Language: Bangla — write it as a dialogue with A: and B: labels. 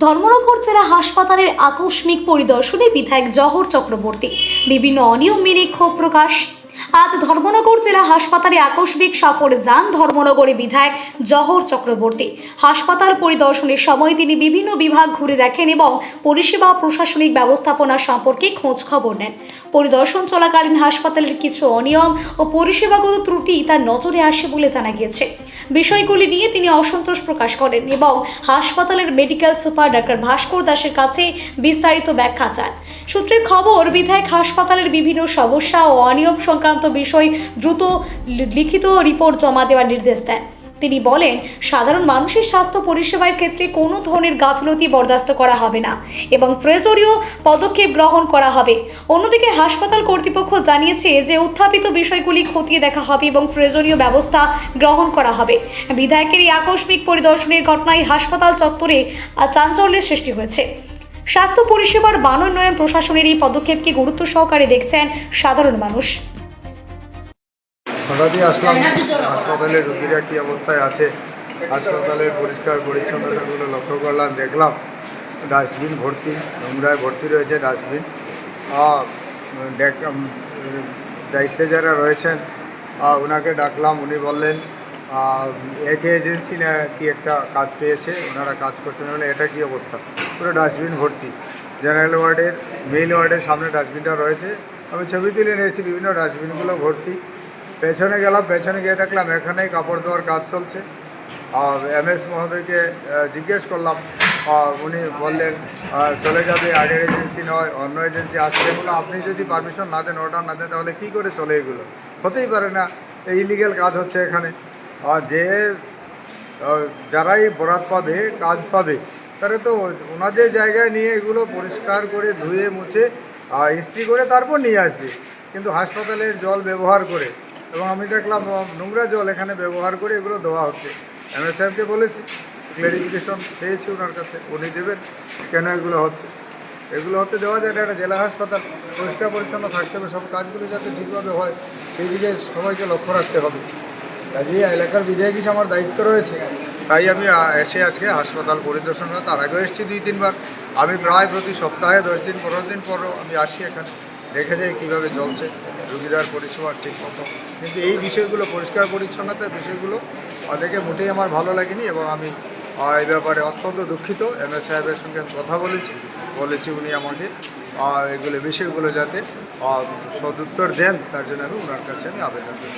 A: ধর্মনগর জেলা হাসপাতালের আকস্মিক পরিদর্শনে বিধায়ক জহর চক্রবর্তী। বিভিন্ন অনিয়ম মেনে ক্ষোভ প্রকাশ। আজ ধর্মনগর জেলা হাসপাতালে আকস্মিক সফরে যান ধর্মনগরের বিধায়ক জহর চক্রবর্তী। হাসপাতাল পরিদর্শনের সময় তিনি বিভিন্ন বিভাগ ঘুরে দেখেন এবং পরিষেবা প্রশাসনিক ব্যবস্থাপনা সম্পর্কে খোঁজ খবর নেন। পরিদর্শন চলাকালীন হাসপাতালের কিছু অনিয়ম ও পরিষেবাগত ত্রুটি তার নজরে আসে বলে জানা গিয়েছে। বিষয়গুলি নিয়ে তিনি অসন্তোষ প্রকাশ করেন এবং হাসপাতালের মেডিকেল সুপার ডাক্তার ভাস্কর দাসের কাছে বিস্তারিত ব্যাখ্যা চান। সূত্রের খবর, বিধায়ক হাসপাতালের বিভিন্ন সমস্যা ও অনিয়ম সংক্রান্ত বিষয় দ্রুত লিখিত রিপোর্ট জমা দেওয়ার নির্দেশ দেন। তিনি বলেন, সাধারণ মানুষের স্বাস্থ্য পরিষেবার ক্ষেত্রে কোনো ধরনের গাফিলতি বরদাস্ত করা হবে না এবং প্রয়োজনীয় পদক্ষেপ গ্রহণ করা হবে। অন্যদিকে হাসপাতাল কর্তৃপক্ষ জানিয়েছে যে উত্থাপিত বিষয়গুলি খতিয়ে দেখা হবে এবং প্রয়োজনীয় ব্যবস্থা গ্রহণ করা হবে। বিধায়কের এই আকস্মিক পরিদর্শনের ঘটনায় হাসপাতাল চত্বরে চাঞ্চল্যের সৃষ্টি হয়েছে। স্বাস্থ্য পরিষেবার মানোন্নয়ন প্রশাসনের এই পদক্ষেপকে গুরুত্ব সহকারে দেখছেন সাধারণ মানুষ।
B: হঠাৎই আসলাম, হাসপাতালের রোগীরা কী অবস্থায় আছে, হাসপাতালের পরিষ্কার পরিচ্ছন্নতাগুলো লক্ষ্য করলাম, দেখলাম ডাস্টবিন ভর্তি, নোংরায় ভর্তি রয়েছে ডাস্টবিন। দায়িত্বে যারা রয়েছেন ওনাকে ডাকলাম, উনি বললেন একে এজেন্সি না কি একটা কাজ পেয়েছে, ওনারা কাজ করছেন। বলে এটা কি অবস্থা, পুরো ডাস্টবিন ভর্তি। জেনারেল ওয়ার্ডের মেইল ওয়ার্ডের সামনে ডাস্টবিনটা রয়েছে, আমি ছবি তুলে নিয়েছি, বিভিন্ন ডাস্টবিনগুলো ভর্তি। পেছনে গেলাম, পেছনে গিয়ে দেখলাম এখানেই কাপড় ধোয়ার কাজ চলছে। আর MS মহোদয়কে জিজ্ঞেস করলাম, উনি বললেন চলে যাবে, আগের এজেন্সি নয়, অন্য এজেন্সি আসছে। এগুলো আপনি যদি পারমিশন না দেন, অর্ডার না দেন, তাহলে কী করে চলে এগুলো? হতেই পারে না, এই ইলিগ্যাল কাজ হচ্ছে এখানে। যে যারাই বরাত পাবে, কাজ পাবে, তারা তো ওনাদের জায়গায় নিয়ে এগুলো পরিষ্কার করে ধুয়ে মুছে ইস্ত্রি করে তারপর নিয়ে আসবে, কিন্তু হাসপাতালের জল ব্যবহার করে, এবং আমি দেখলাম নোংরা জল এখানে ব্যবহার করে এগুলো দেওয়া হচ্ছে। MS সাহেবকে বলেছি, ক্লারিফিকেশন চেয়েছি ওনার কাছে, উনি দেবেন কেন এগুলো হচ্ছে। এগুলো হতে দেওয়া যায় না, একটা জেলা হাসপাতাল, পরিষ্কার পরিচ্ছন্ন থাকতে হবে, সব কাজগুলো যাতে ঠিকভাবে হয় সেই দিকে সবাইকে লক্ষ্য রাখতে হবে। কাজেই এলাকার বিধায়ক হিসেবে আমার দায়িত্ব রয়েছে, তাই আমি এসে আজকে হাসপাতাল পরিদর্শন করে, তার আগেও এসেছি 2-3 বার। আমি প্রায় প্রতি সপ্তাহে 10 দিন 15 দিন পরও আমি আসি এখানে, দেখে যাই কীভাবে চলছে রোগীদের পরিষেবা ঠিক মতো। কিন্তু এই বিষয়গুলো, পরিষ্কার পরিচ্ছন্নতার বিষয়গুলো দেখে মোটেই আমার ভালো লাগেনি, এবং আমি এই ব্যাপারে অত্যন্ত দুঃখিত। MS সাহেবের সঙ্গে আমি কথা বলেছি উনি আমাকে এগুলো বিষয়গুলো যাতে সদুত্তর দেন, তার জন্য আমি ওনার কাছে আমি আবেদন করি।